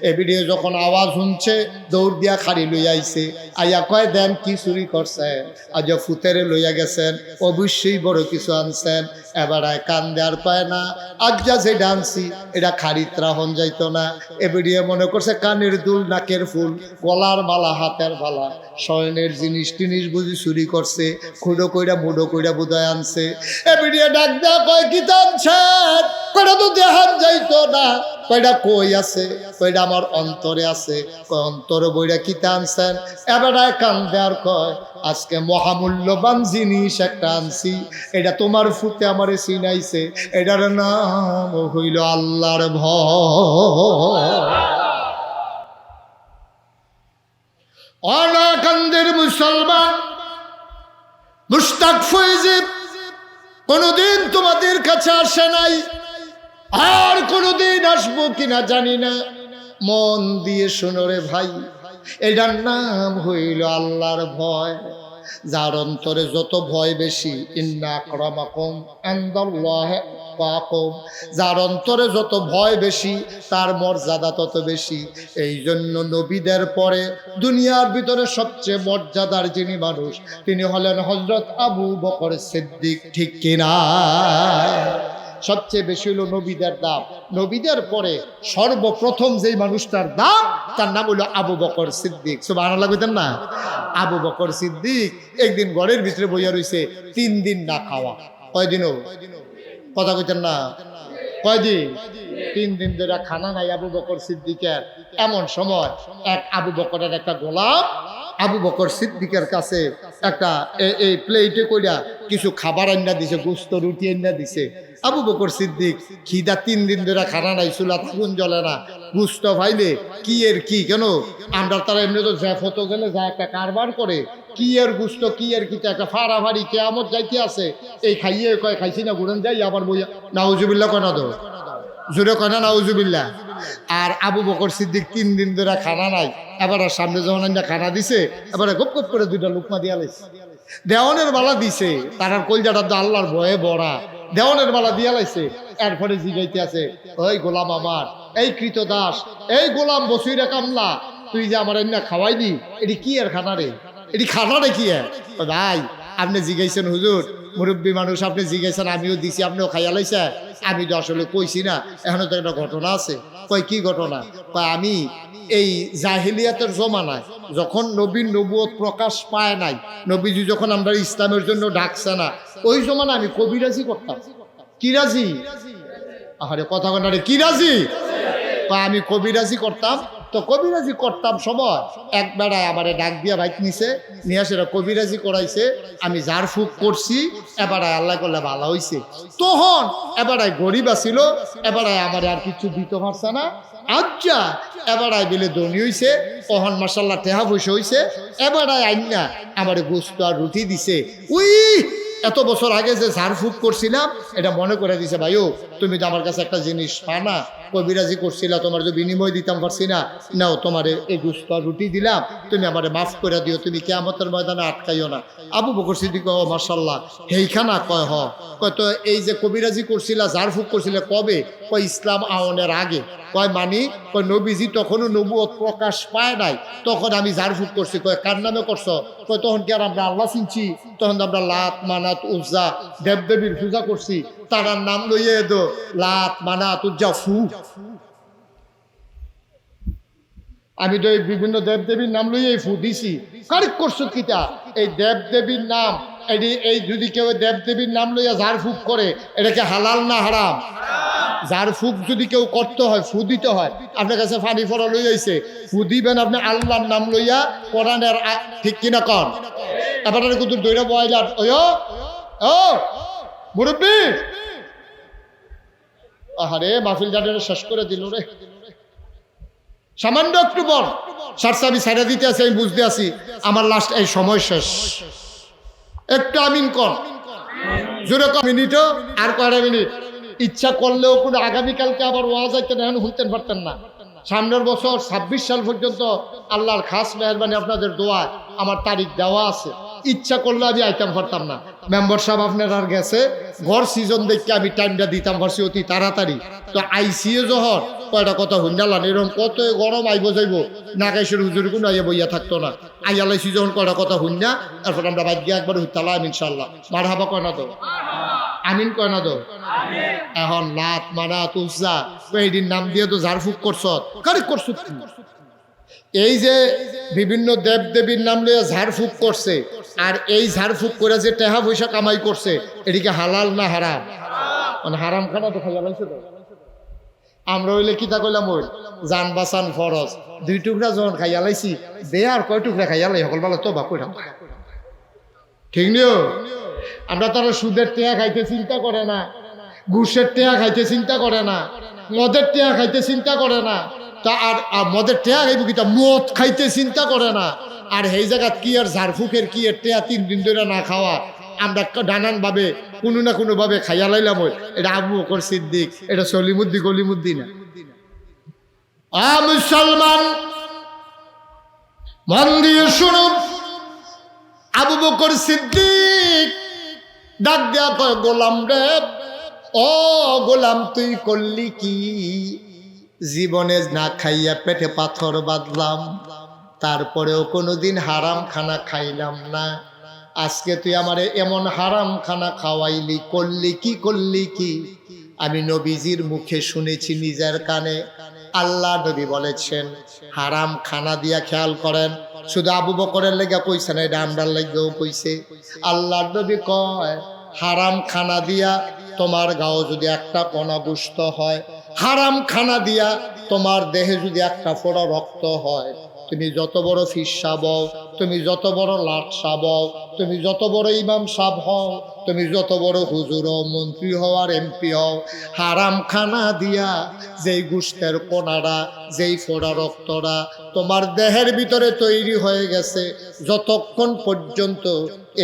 এ ভিডিও যখন আওয়াজ শুনছে দৌড় দিয়া খাড়ি লইয়া আইছে, আইয়া কয় দেন কি চুরি করছেন? আজ ফুতেরে লইয়া গেছেন, অবশ্যই বড় কিছু আনছেন। এবার কান দেওয়ার পায় না, আজ যা যে ডান্সি এটা খারিত্রা হন যাইতো না। এবিডিয়ে মনে করছে কানের দুল, নাকের ফুল, গলার মালা, হাতের মালা, শয়নের জিনিস টিনিস বুঝি চুরি করছে, খুঁড়ো কইরা মুডো কইরা বুদায় আনছে। এবিডিয়ে ডাক দেয়া কয় কি টানছেন? কয়টা তো দেখান যাইতো না। কয়টা কই আছে? কয়টা আমার অন্তরে আছে। কয় অন্তরে বইরা কি টানছেন? এবারে কান দেয়ার কয় আজকে মহামূল্যবান জিনিস একটা আনছি, এটা তোমার ফুতে আমারে চিনাইছে, এটার নাম হইল আল্লাহর ভয়। অনাকান্দের মুসলমান মুশতাক ফৈজি কোনদিন তোমাদের কাছে আসে নাই, আর কোনদিন আসবো কিনা জানি না। মন দিয়ে শোনো রে ভাই, এটার নাম হইল আল্লাহর ভয়। যার অন্তরে যত ভয় বেশি, ইন্না আকরামাকুম ইনদাল্লাহি আতকাকুম, যার অন্তরে যত ভয় বেশি তার মর্যাদা তত বেশি। এই জন্য নবীদের পরে দুনিয়ার ভিতরে সবচেয়ে মর্যাদার যিনি মানুষ, তিনি হলেন হযরত আবু বকর সিদ্দিক। ঠিক কিনা? সবচেয়ে বেশি হলো নবীদের দাম। নবীদের পরে সর্বপ্রথম যেই মানুষটার দাম, তার নাম হলো আবু বকর সিদ্দিক। সুবহানাল্লাহ কইতেন না? আবু বকর সিদ্দিক একদিন ঘরের ভিতরে বইয়া রইছে, 3 দিন না খাওয়া। কয়দিনও কথা কইতেন না? কয়দিন? 3 দিন ধরে খানা নাই আবু বকর সিদ্দিকের। এমন সময় এক আবু বকরের একটা গোলাম আবু বকর সিদ্দিকের কাছে একটা এই প্লেটে কইরা কিছু খাবার আইনা দিছে, গোস্ত রুটি আইনা দিছে। আবু বকর সিদ্দিক খিদা, 3 দিন ধরে খানা নাই, চুলাত আগুন জ্বলে না, গুস্ত ভাইলে কি এর কি, কেন আমরা তারা এমনি তো জ্যাফত গেলে যা একটা কারবার করে, কি এর গুস্ত কি এর কি, একটা ফাড়াফাড়ি কেয়ামত যাইতে আছে, এই খাইয়ে কয় খাইছি না ঘুরেন যাই আবার বইয়া নাউজুবিল্লাহ কয় না তো, জোরে কয় না নাউজুবিল্লাহ। আর আবু বকর সিদ্দিক 3 দিন ধরে খানা নাই, এবার সামনে যখন খানা দিছে, এবারে গপ গপ করে 2টা লুকমা দিয়া লাইছে। দেওয়ানের বালা দিছে, তার কলজাটা তো আল্লাহর ভয়ে বড়া, দেওয়ানের বালা দিয়া লাইছে। এরপরে জিগাইতে আছে, ওই গোলাম আমার, এই কৃতদাস, এই গোলাম বসিরা কামলা, তুই যে আমার এমনি খাওয়াইনি, এটি কি আর খানা রে, এটি খানা রে কি? ভাই আপনি জিগাইছেন হুজুর, মুরব্বী মানুষ, আপনি জিগাইছেন, আমিও দিছি, আপনিও খাইয়া লাইছে। আমি তো আসলে কইছি না, এখনো তো একটা ঘটনা আছে। কয় কি ঘটনা? কয় আমি এই জাহিলিয়াতের জমানায় যখন নবীর নবুয়ত প্রকাশ পায় নাই, নবীজি যখন আমরা ইসলামের জন্য ডাকছে না, ওই জমানায় আমি কবিরাজি করতাম। কি রাজি? আরে কথা কন রে, কি রাজি? আমি কবিরাজি করতাম। তো কবিরাজি করতাম সময় এক বেড়ায় আমারে ডাক দিয়া বাইক নিছে, নিয়ে সেটা কবিরাজি করাইছে। আমি জার ফুক করছি, এবারায় আল্লাহ করলে ভালো হইছে। তখন এবারায় গরিব আছিল, এবারায় আমার আর কিছু দিতে পারছে না। আচ্ছা এবারায় বিলে ধনী হইছে, তখন মাশাআল্লাহ টেহা পয়সা হইছে। এবারায় আইনা আমার গোস্ত আর রুটি দিছে। উই এত বছর আগে যে ঝাড়ফুঁক করছিলাম এটা মনে করে দিছে, ভাইও তুমি তো আমার কাছে একটা জিনিস পানা, কবিরাজি করছিলা, তোমার যে বিনিময় দিতাম পারছি না, নাও তোমার এই গোস্ত রুটি দিলাম, তুমি আমারে মাফ করে দিও, তুমি কিয়ামতের ময়দানে আটকাইও না। আবু বকর সিদ্দিক ও মাশাআল্লাহ হেইখানা কয় হ, কয় তো এই যে কবিরাজি করছিলা, ঝাড়ফুঁক করছিলে কবে? কয় ইসলাম আওনের আগে। কয় মানি? কয় নবীজি তখনও নবুয়ত প্রকাশ পায় নাই, তখন আমি ঝাড়ফুঁক করছি। কয় কার নামে করছো? কয় তখন কি আর আমরা আল্লাহ চিনছি? তখন আমরা লাত মানাত উজ্জা দেবদেবীর পূজা করছি, তার নাম লইয়ে দো লাত মানাত উজ্জা ফু। আমি তো এই বিভিন্ন দেবদেবীর নাম লইয়ে ফু দিছি। কারেক্ট করছো কিটা? এই দেবদেবীর নাম, এই যদি কেউ দেবদেবীর নাম লইয়া ঝাড়ফুঁক করে, এটাকে হালাল না হারাম? ঝাড়ফুঁক যদি কেউ করতে হয়, ফু দিতে হয়। আপনার কাছে পানি ফোড়া লই আইছে, ফু দিবেন আপনি আল্লাহর নাম লইয়া, কোরআনের, ঠিক কিনা কন? এবার কুতুর দৈরা বয়লার ও মুরব্বী, আহারে মাহফিল জানের শেষ করে দিল রে। সামান্য একটু বল সারসাবি সাইডা দিতে আছে, আমি বুঝতে আছি আমার লাস্ট এই সময় শেষ। একটু আমিন কর, জোরে কর। মিনিটও আর কয়টা মিনিট? ইচ্ছা করলেও কোনো আগামীকালকে আবার ওয়াজ আইতেন, এখন হইতেন পারতেন না। সামনের বছর 26 সাল পর্যন্ত আল্লাহর খাস মেহরবানি আপনাদের দোয়া আমার তারিখ দেওয়া আছে। ইচ্ছা করলে আমি আইতাম পারতাম না। মেম্বার সাহেব আপনার আর গেছে, ঘর সিজন দেখে আমি টাইমটা দিতাম পারছি অতি তাড়াতাড়ি। তো আইসিএ জহর কয়টা কথা হুন্ডালান, এরকম কত গরম আইব যাইব, নাগাইশের হুজুর কোনো আইয়া বইয়া থাকতো না। আইয়ালাইছি যখন কয়টা কথা হুন্ডা, তারপর আমরা বাদ গিয়ে একবার হুইতালাম ইনশাল্লাহ। মারহাবা কয় না তো? আমিন কয় না তো? এখন লাত মানাত উজ্জা এইটির নাম দিয়ে তো ঝাড়ফুঁক করছ, কারেক্ট করছ। এই যে বিভিন্ন দেব দেবীর নাম লিয়ে ঝাড়ফুঁক করছে, আর এই ঝাড়ফুঁক করে যে টেহা পয়সা কামাই করছে, এটিকে হালাল না হারাম? মানে হারাম খানা তো খাইয়া লাইছে তো। আমরা হইলে কিতা কইলাম, ওই জান বাঁচান ফরজ, 2 টুকরা যখন খাইয়া লাইছি, দে আর কয় টুকরা খাইয়া লাই, সকল বেলা তো বা কইরাম, ঠিক নিও। আমরা তারা সুদের টেয়া খাইতে চিন্তা করে না, ঘুষের টেয়া খাইতে চিন্তা করে না, মদের টেয়া খাইতে চিন্তা করে না, তা আর মদের টেয়া খাইব কি, তা মদ খাইতে চিন্তা করে না। আর এই জায়গাত কি আর ঝাড়ফুকের কি এর টেয়া 3 দিন ধরে না খাওয়া, আমরা নানান ভাবে কোনো না কোনো ভাবে খাইয়া লাইলাম। ওই এটা আবু বকর সিদ্দিক, এটা সলিমুদ্দি গলিমুদ্দি না। মুসলমান মন দিয়ে শুনুন, আবু বকর সিদ্দিক ডাক দেয়া কয়, গোলাম রে, ও গোলাম তুই করলি কি? জীবনে না খাইয়া পেটে পাথর বাঁধলাম, তারপরেও কোনোদিন হারাম খানা খাইলাম না। আজকে তুই আমারে এমন হারাম খানা খাওয়াইলি, করলি কি করলি কি? আমি নবীজির মুখে শুনেছি নিজের কানে, আল্লাহ নবী বলেছেন হারাম খানা দিয়া, খেয়াল করেন, শুধু আবু বকরের লেগে কইছে না, এটা আমরার লেগেও কইছে। আল্লাহ নবী কয়, হারাম খানা দিয়া তোমার গাও যদি একটা কণা গোশত হয়, হারাম খানা দিয়া তোমার দেহে যদি একটা ফোঁটা রক্ত হয়, তুমি যত বড় ফিরসা বও, তুমি যত বড় লাটসা বও, তুমি যত বড় ইমাম সাহেব হও, তুমি যত বড় হুজুর হও, মন্ত্রী হও আর এমপি হও, হারাম খানা দিয়া যেই গোশতের কোনারা, যেই ফোঁটা রক্তরা তোমার দেহের ভিতরে তৈরি হয়ে গেছে, যতক্ষণ পর্যন্ত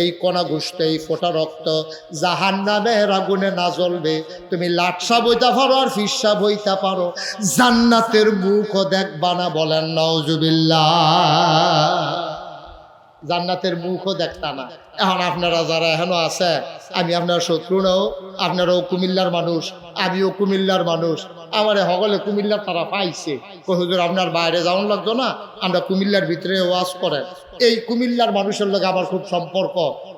এই কণা গোশত, এই ফোঁটা রক্ত জাহান্নামের আগুনে না জ্বলবে, তুমি লাটসা বইতে পারো আর ফিরসা বইতে পারো, জান্নাতের মুখও দেখবা না। বলেন নাউজুবিল্লাহ। জান্নাতের মুখও দেখতা না। এখন আপনারা যারা এখনো আছে, আমি আপনার শত্রু নাও, আপনারাও কুমিল্লার মানুষ, আমিও কুমিল্লার মানুষ, আমারে সকলে কুমিল্লার তারা পাইছে, হুজুর আপনার বাইরে যাওয়ান লাগতো না, আমরা কুমিল্লার ভিতরে ওয়াজ করেন। এই কুমিল্লার মানুষের লোক আমার খুব সম্পর্ক,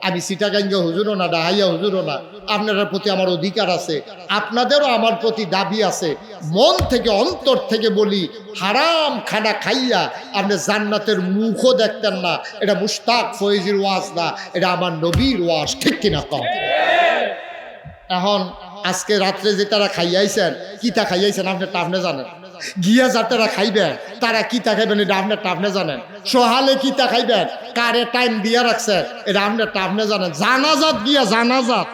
আমি চিটাগাঙ্গে হুজুরও না, ডাহাইয়া হুজুরও না, আপনাদের প্রতি আমার অধিকার আছে, আপনাদেরও আমার প্রতি দাবি আছে। মন থেকে অন্তর থেকে বলি, হারাম খানা খাইয়া আপনি জান্নাতের মুখও দেখতেন না। এটা মুশতাক ফয়েজির ওয়াজ না, এটা আমার নবীর ওয়াজ, ঠিক কিনা কম? এখন আজকে রাত্রে যে তারা খাইয়াইছেন, কিতা খাইয়াইছেন আপনারটা আপনি জানেন, গিয়া যারা খাইবেন তারা কিতা খাইবেন এটা আপনারটা আপনি জানেন, সোহালে কিতা খাইবেন, কারে টাইম দিয়া রাখছেন এটা আপনারটা আপনি জানেন। জানাজাত গিয়া জানাজাত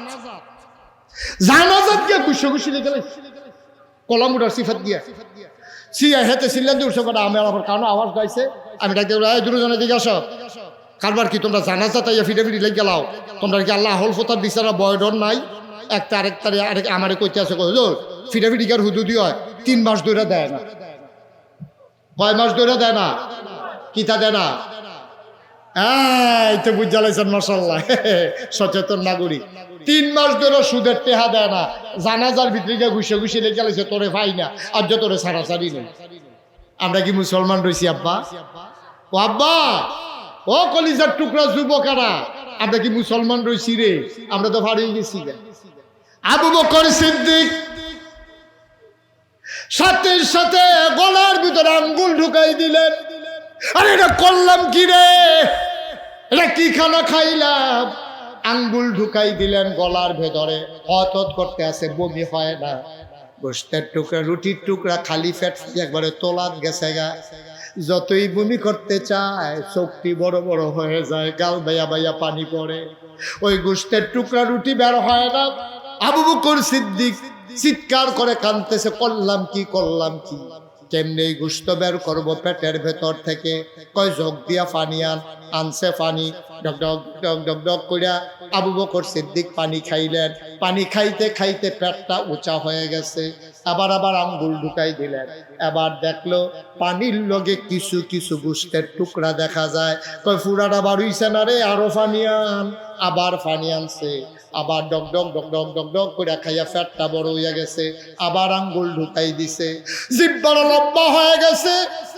গিয়া খুশি খুশি লিখে কলামুটার সিফাত গিয়া সিয়া হেতে সিল্লান দিয়ে উঠছে, আমি আমার কারণ আওয়াজ গাইছে, আমি ডাকতে দুজনের দিকে আসো, কারবার কি তোমরা জানাজা তাইয়া ফিটাফিটি লেগে গেলাও, তোমরা কি আল্লাহ হল ফোতার দিচ্ছে না? বয়ডর নাই, একটা আরেক আমারে কইতে আছে, ফিটাফিটি কার হুদুদি হয় 3 মাস ধরে দেয় না, কয় মাস ধরে দেয় না, কিতা দেয় না? এই তো বুঝা লাইছেন, মাশাআল্লাহ, সচেতন নাগরিক। 3 মাস ধরে সুদের টেহা দেয় না, জানাজার ভিতরে গিয়ে ঘুষে লেগে গেছে, তোরে ভাই না আর যে তোরে সারাসারি নেই। আমরা কি মুসলমান রয়েছি আব্বা? ও আব্বা, ও কলিজার টুকরা যুবকেরা, আমরা কি মুসলমান রয়েছি রে? আমরা তো হারিয়ে গেছি। আবু বকর সিদ্দিক সাথে সাথে গলার ভিতরে আঙ্গুল ঢুকাই দিলেন। আরে এটা করলাম কি রে, এটা কি খানা খাইলাম? আঙ্গুল ঢুকাই দিলেন গলার ভেতরে, হত করতে আছে, বমি হয় না, গোশতের টুকরা, রুটির টুকরা, খালি পেট একবারে তোলাত গেছে গা। যতই বমি করতে চায়, চোখটি বড় বড় হয়ে যায়, গাল বাইয়া বাইয়া পানি পড়ে, ওই গোশতের টুকরা রুটি বের হয় না। আবু বকর সিদ্দিক চিৎকার করে কাঁদতেছে, করলাম কি, কেমনে গোশত বের করবো পেটের ভেতর থেকে? কয় জগ দিয়া পানি আনছে, পানি ডক ডক ডক ডক ডক কইরা আবু বকর সিদ্দিক পানি খাইলেন। পানি খাইতে খাইতে পেটটা উঁচা হয়ে গেছে, আবার আঙ্গুল ঢুকাই দিলেন। এবার দেখলো পানির লগে কিছু কিছু গোশতের টুকরা দেখা যায়। কয় ফুরাটা বাড়ুইছে না রে, আরো পানি আন। আবার পানি আনছে, আবার ডক ডক ডক ডক ডক ডক করে খাইয়া পেটটা বড় হইয়া গেছে, আবার আঙ্গুল ঢুকাই দিছে। জিহ্বার লম্বা হয়ে গেছে,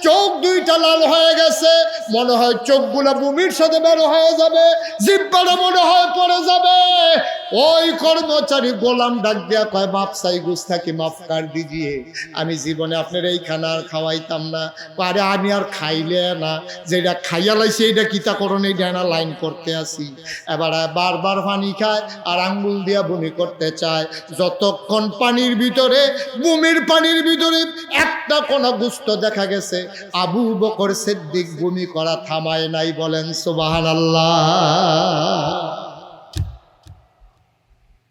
চোখ দুইটা লাল হয়ে গেছে, মনে হয় চোখগুলা বমির সাথে বের হয়ে যাবে, জিহ্বাটা মনে হয় পড়ে যাবে। ওই কর্মচারী গোলাম ডাক দিয়া কয় মাপ চাই গুস্তাকি মাফ কর দিজিয়ে, আমি জীবনে আপনার এই খানা আর খাওয়াইতাম না। আরে আমি আর খাইলে না, যেটা খাইয়া লাইছি এইটা কিতা করণ, এইটা না লাইন করতে আসি। এবার বারবার পানি খায় আর আঙ্গুল দিয়া বমি করতে চায়। যতক্ষণ পানির ভিতরে, বমির পানির ভিতরে একটা কোনা গুস্ত দেখা গেছে, আবু বকর সিদ্দিক বমি করা থামায় নাই। বলেন সুবহানাল্লাহ।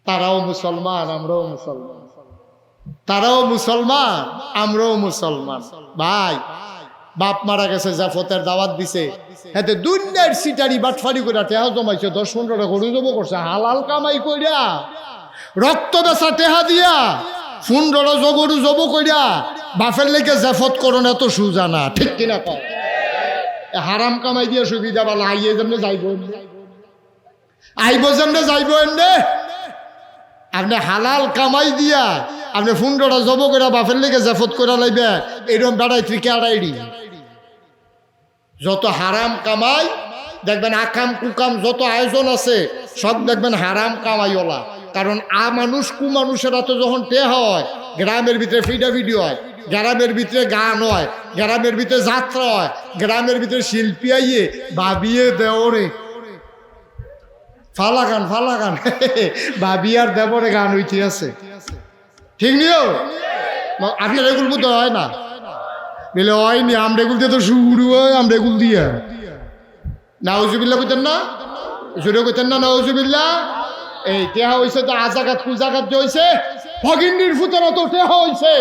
তারাও মুসলমান, আমরাও মুসলমান। তারাও মুসলমান, আমরাও মুসলমান। ভাই, বাপ মারা গেছে, জাফতের দাওয়াত দিছে, হাতে দুনিয়ার সিটারি বাটফারি করে টেহা জমাইছে, 10-15 গরু জব করছে, হালাল কামাই কইরা, রক্ত বেচা টেহা দিয়া 15 গরু জব কইরা বাপের লেগে জাফত করণ এত সুজা না, ঠিক কিনা কয়? হারাম কামাই দিয়ে সুবিধা বলা, আইয়ে যেমনে যাইব, আইব যেমনে যাইব এমনে। আপনি হালাল কামাই দিয়া আপনি 15 জব করে বাপের লেগে জাফত করে লাইবে, এরকম বেড়াই থেকে আড়াইড়ি। যত হারাম কামাই দেখবেন, আকাম কুকাম যত আয়োজন আছে সব দেখবেন হারাম কামাইওয়ালা। কারণ মানুষ কুমানুষেরা তো যখন হয়, গ্রামের ভিতরে ফিডাফিডি হয়, গ্রামের ভিতরে গান হয়, গ্রামের ভিতরে যাত্রা হয়, গ্রামের ভিতরে শিল্পী আইয়ে ভাবিয়ে দেওরে ফালাগান ফালাগান ভাবি আর দেবরে গান হইতে আছে, ঠিক নিও। আপনার এগুলো তো হয় না, বলে হয়নি, আমরা এগুল দিয়ে তো শুরু হয়, আমরা এগুল দিয়া নাউজুবিল্লাহ কইতেন না, জোরে কইতেন না নাউজুবিল্লাহ। এই টেহা হইছে তো আজাগাত কুজাগাত যে হইছে, ভগিনীর ফুতেরা তো টেহা হইছে,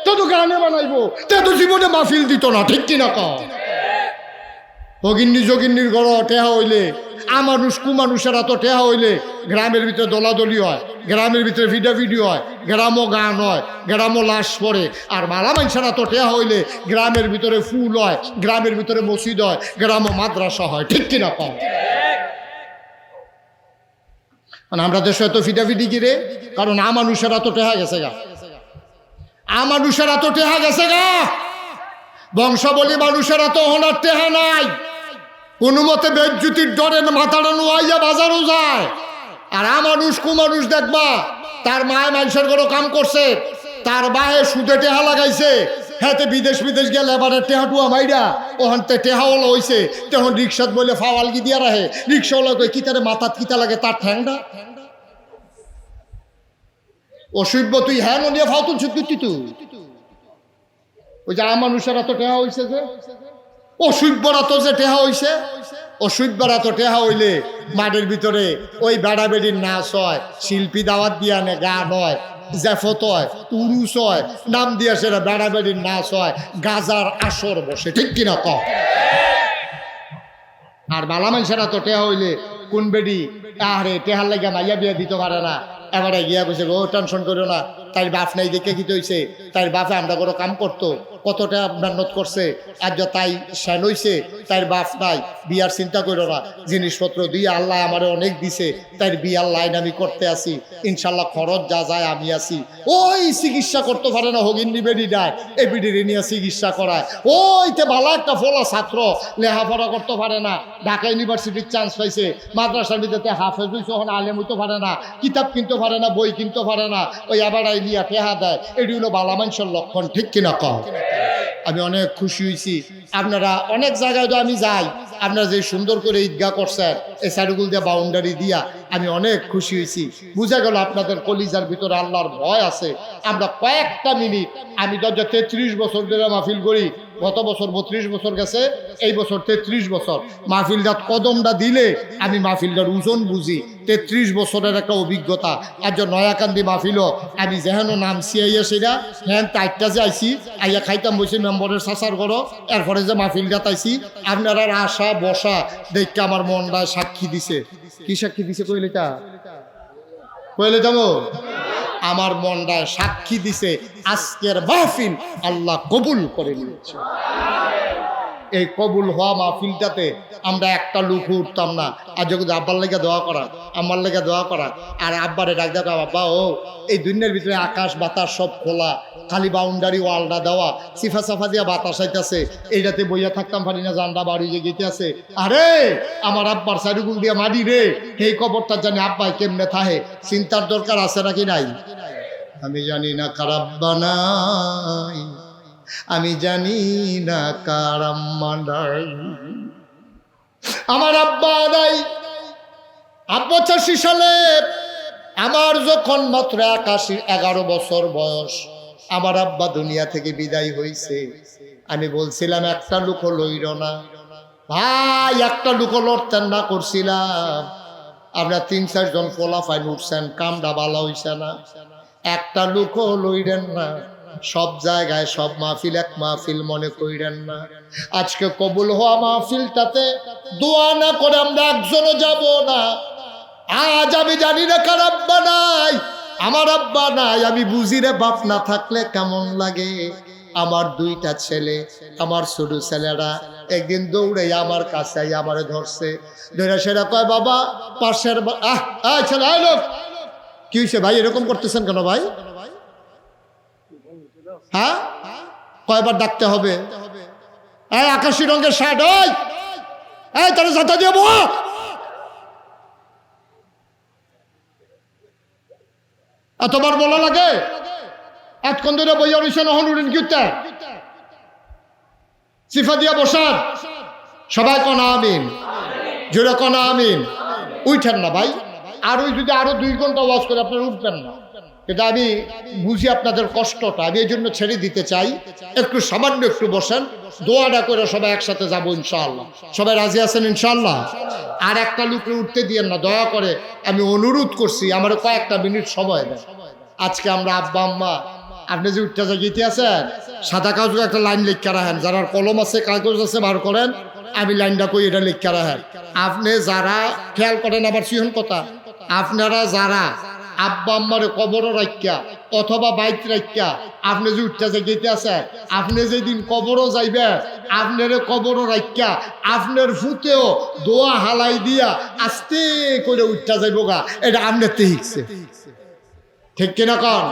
তো তো গানে বানাইবো, তে তো জীবনে মাহফিল দিত না, ঠিক কিনা কও? ভগিনী যোগিনীর ঘর টেহা হইলে, আমানুষ কুমানুষেরা তো টেহা হইলে গ্রামের ভিতরে দলাদলি হয়, গ্রামের ভিতরে ভিডিও হয়, গ্রামও গান হয়, গ্রামও লাশ পড়ে। আর মালা মানুষেরা তো টেহা হইলে গ্রামের ভিতরে ফুল হয়, গ্রামের ভিতরে মসজিদ হয়, গ্রামও মাদ্রাসা হয়, ঠিক কিনা পাও? মানে আমরা দেশে এত ফিটাফিটি কিরে, কারণ আমানুষেরা তো টেহা গেছে গা, আমানুষেরা তো টেহা গেছে গা, বংশাবলী মানুষেরা তো ওনার টেহা নাই। কোনো মতে বেজ্জুতির ডরে মাথাটা নোয়াইয়া বাজারও যায়। আর আমানুষ কুমানুষ দেখবা, তার মায় মানুষের ঘরে কাম করছে, তার বাহে সুদে টেহা লাগাইছে, হ্যাঁ বিদেশ গেলে এবারে টেহাটুয়া মাইরা ওখান থেকে টেহাওয়ালা হয়েছে, তখন রিক্সাত বলে ফাওয়ালগি দিয়া রাহে, রিক্সাওয়ালা কই কি তারে মাথাত কিতা লাগে তার ঠ্যাংটা অসভ্য, তুই হ্যাঁ নিয়ে ফাও তুলছ তুই, ওই যে আমানুষেরা তো টেহা হয়েছে, যে অসভ্যরা তো যে টেহা হইছে, অসভ্যরা তো টেহা হইলে মাঠের ভিতরে ওই বেড়া বেড়ির নাচ হয়, শিল্পী দাওয়াত দিয়া নে গান হয়, জাফত হয়, উরুস হয়, নাম দিয়া সেটা বেড়া বেড়ির নাচ হয়, গাজার আসর বসে, ঠিক কিনা কও? আর বালা মানুষেরা তো টেহা হইলে কোন বেডি আরে টেহার লাগে মাইয়া বিয়া দিতে পারে না, এবারে গিয়া কইছে গো টেনশন করো না, তাই বাপ নাই দেখে কি হইছে, তাই বাপে আমরা কোনো কাম করতো, কতটা মেহনত করছে, আর তাই শ্যান হইছে, তাই বাপ নাই, বিয়ার চিন্তা করো না, জিনিসপত্র দিয়ে আল্লাহ আমারে অনেক দিছে, তাই বিয়ার লাইন আমি করতে আসি, ইনশাল্লাহ খরচ যা যায় আমি আসি। ওই চিকিৎসা করতে পারে না, হগিন্নি বেডি ডায়, এই বিডিরে নিয়ে চিকিৎসা করায়, ওইতে ভালো একটা ফলা ছাত্র লেখাপড়া করতে পারে না, ঢাকা ইউনিভার্সিটির চান্স পাইছে, মাদ্রাসার ভিতরে হাফেজ হইছে, ওখানে আলেম হইতে পারে না, কিতাব কিনতে পারে না, বই কিনতে পারে না, ওই আবার লিয়া টেহা দেয়, এটি হলো বালা মানুষের লক্ষণ, ঠিক কিনা কও? আমি অনেক খুশি হয়েছি, আপনারা অনেক জায়গায় তো আমি যাই, আপনারা যে সুন্দর করে ঈদগাহ করছেন, এই সাইডগুল দিয়ে বাউন্ডারি দিয়া, আমি অনেক খুশি হয়েছি। বুঝা গেল আপনাদের কলিজার ভিতরে আল্লাহর ভয় আছে। আমরা কয়েকটা মিনিট, আমি তো 33 বছর ধরে মাহফিল করি, গত বছর 32 বছর গেছে, এই বছর 33 বছর। মাহফিলটা কদমটা দিলে আমি মাহফিলটার ওজন বুঝি, 33 বছরের একটা অভিজ্ঞতা। আর যে নয়াকান্দি মাহফিলও আমি যেহেন নামছি আইয়া সেটা হ্যাঁ টাইটটা যে আইসি আইয়া খাইতাম বসে মেম্বরের চাচার ঘরও, এরপরে যে মাহফিলটা তাইছি, আপনারা আসা বসা দেখতে আমার মনটা সাক্ষী দিছে। কি সাক্ষী দিছে কইলে তা কইলে যাবো, আমার মনটায় সাক্ষী দিছে আজকের মাহফিল আল্লাহ কবুল করে নিয়েছে। এই কবুল হওয়া মাহফিলটাতে আমরা একটা লুক উঠতাম না, আর যখন আব্বার লেগে দোয়া করা, আমার লেগে দোয়া করা, আর আব্বারে ডাক দেখা, আব্বা ও এই দুনিয়ার ভিতরে আকাশ বাতাস সব খোলা, খালি বাউন্ডারি ওয়ালটা দেওয়া, সিফা সাফা দিয়া বাতাস আইতাছে, এইটাতে বইয়া থাকতাম পারি না, জানটা বাড়ি যে গেতে আছে। আরে আমার আব্বার সাইডুগুল দিয়া মাটি রে, এই কবরটা জানি আব্বাই কেমনে থাহে, চিন্তার দরকার আছে নাকি নাই? আমি জানি না কার আব্বা নাই, আমি জানি না কার আম্মা নাই। আমার আব্বা নাই। 85 সালে আমার যখন মাত্র 11 বছর বয়স, আমার আব্বা দুনিয়া থেকে বিদায় হইছে। আমি বলছিলাম একটা লোক লইল না ভাই, একটা লোক লড়তেন না করছিলাম। আমরা 3-4 জন ফলাফাইন উঠছেন, কামটা ভালো হইছে না, একটা লোক লইলেন না। সব জায়গায় সব মাহফিল এক মাহফিল মনে কইরেন না। আজকে কবুল হওয়া মাহফিলটাতে দোয়া না করে আমরা একজনও যাব না। আজ আমি জানি না কার আব্বা নাই, আমার আব্বা নাই। আমি বুঝি রে বাপ না থাকলে কেমন লাগে। আমার 2টা ছেলে, আমার ছোট ছেলেরা একদিন দৌড়ে আমার কাছে আমারে ধরছে, ধরে সেটা কয় বাবা পাশের ছেলে লোক কি হয়েছে ভাই, এরকম করতেছেন কেন ভাই? হ্যাঁ, কয়বার ডাকতে হবে? আকাশি রঙের শার্ট, ওই তাহলে ছাতা দিয়ে বো। এতবার বলা লাগে? এতক্ষণ ধরে বইয়া রয়েছেন, হনুরিন কিউতে সিফা দিয়া বসার। সবাই কনা আমিন, জোরে কনা আমিন। উঠেন না ভাই, আর ওই যদি আরো 2 ঘন্টা ওয়াজ করে আপনারা উঠবেন না। এটা আমি বুঝি আপনাদের কষ্টটা, আমি এই জন্য ছেড়ে দিতে চাই। একটু সামান্য একটু বসেন, দোয়াটা করে সবাই একসাথে যাবো ইনশাআল্লাহ। সবাই রাজি আছেন ইনশাআল্লাহ? আর একটা লোককে উঠতে দিয়েন না দয়া করে, আমি অনুরোধ করছি, আমার কয়েকটা মিনিট সময় দেন। আজকে আমরা আব্বা আম্মা, আপনি যে উঠতে গিয়ে আছেন, সাদা কাগজে একটা লাইন লিখা রাখেন, যারা কলম আছে কাগজ আছে বার করেন, আমি লাইনটা কই এটা লিখা রাখেন। আপনি যারা খেয়াল করেন, আবার সিহন কথা, আপনারা যারা আব্বা আম্মারে কবরও রাখিয়া অথবা বাইক রাখিয়া আপনি যে উঠতে গেতে আছেন, আপনি যেদিন কবরও যাইবে, আপনার কবরও রাখিয়া আপনার ফুতেও দোয়া হালাই দিয়া আস্তে করে উঠতে যাইব গা, এটা আপনার তে শিখছে, ঠিক কিনা কন?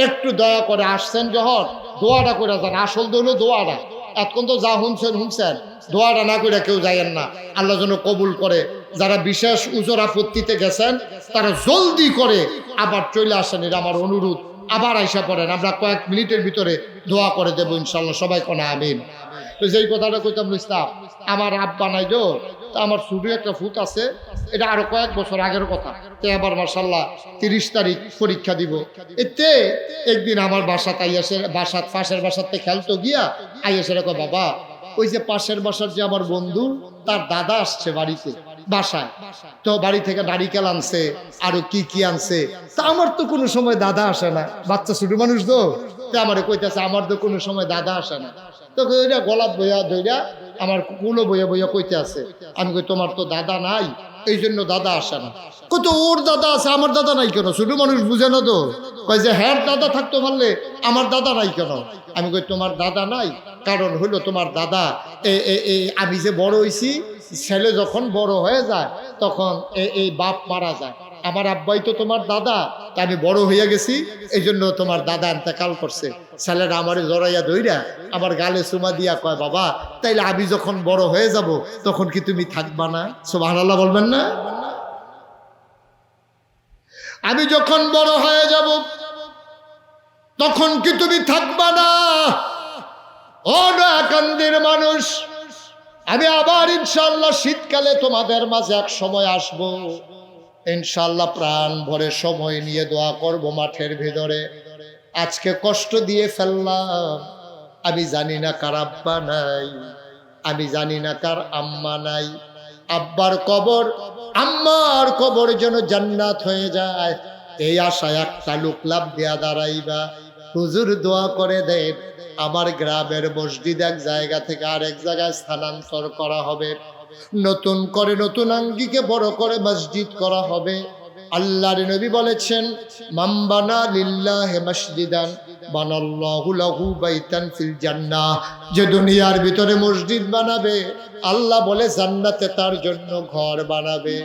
একটু দয়া করে আসছেন যখন দোয়াটা করে যান। আসল তো হলো দোয়াটা। এখন তো যা শুনছেন, দোয়াটা না করে কেউ যাইয়েন না, আল্লাহ যেন কবুল করে। যারা বিশেষ উজর আপত্তিতে গেছেন তারা জলদি করে আবার চলে আসেন, এটা আমার অনুরোধ। আবার আইসা পড়েন, আমরা কয়েক মিনিটের ভিতরে দোয়া করে দেবো ইনশাল্লাহ। সবাই কোনা আমিন। তো যেই কথাটা কইতাম ইসলাম, আমার আব্বা নাই তো, আমার ছোট একটা ফুট আছে, এটা আরো কয়েক বছর আগের কথা। তো এবার মাশাল্লাহ 30 তারিখ পরীক্ষা দিব। এতে একদিন আমার বাসাত আইয়াসে, বাসাত পাশের বাসাতে খেলতো গিয়া আইয়াসে রাখো বাবা, ওই যে পাশের বাসার যে আমার বন্ধু, তার দাদা আসছে বাড়িতে বাসায়, তো বাড়ি থেকে নারিকেল আনছে, আরো কি কি আনছে। তা আমার তো কোনো সময় দাদা আসে না, বাচ্চা ছোট মানুষ তো, আমারে কইতেছে আমার তো কোনো সময় দাদা আসে না। তো গলাত বইয়া ধইরা আমার কুলো বইয়া বইয়া কইতে আছে। আমি কই তোমার তো দাদা নাই, এই জন্য দাদা আসে না। কত ওর দাদা আছে, আমার দাদা নাই কেন? ছোট মানুষ বুঝে না তো, কয় যে হ্যাঁ দাদা থাকতে পারলে আমার দাদা নাই কেন? আমি কই তোমার দাদা নাই, কারণ হইলো তোমার দাদা আমি যে বড় হইছি, ছেলে যখন বড় হয়ে যায় তখন এই বাপ মারা যায়। আমার আব্বাই তো তোমার দাদা, তা আমি বড় হইয়া গেছি, এই জন্য তোমার দাদা ইন্তেকাল করছে। ছেলেরা আমারে জড়াইয়া ধইরা আমার গালে চুমা দিয়া কয় বাবা, তাইলে আমি যখন বড় হয়ে যাব তখন কি তুমি থাকবা না? সুবহানাল্লাহ বলবেন না? আমি যখন বড় হয়ে যাব তখন কি তুমি থাকবা না? ও নয়াকান্দির মানুষ, আমি আবার ইনশাআল্লাহ শীতকালে তোমাদের মাঝে এক সময় আসব, ইনশাআল্লাহ প্রাণ ভরে সময় নিয়ে দোয়া করব মাঠের ভিতরে। আজকে কষ্ট দিয়ে ফেললাম, আমি জানি না কার আব্বা নাই, আমি জানি না কার আম্মা নাই। আব্বার কবর, আম্মার কবর যেন জান্নাত হয়ে যায়, এই আশায় একটা লোক লাভ দেয়া দাঁড়াইবা। হুজুর দোয়া করে দেন, আমার গ্রামের মসজিদ এক জায়গা থেকে আরেক জায়গায় স্থানান্তর করা হবে, নতুন করে নতুন আঙ্গিকে বড় করে মসজিদ করা হবে। আল্লাহর নবী বলেছেন, মান বানা লিল্লাহি মসজিদান বানাল্লাহু লাহু বাইতান ফিল জান্নাহ। যে দুনিয়ার ভিতরে মসজিদ বানাবে, আল্লাহ বলে জান্নাতে তার জন্য ঘর বানাবে।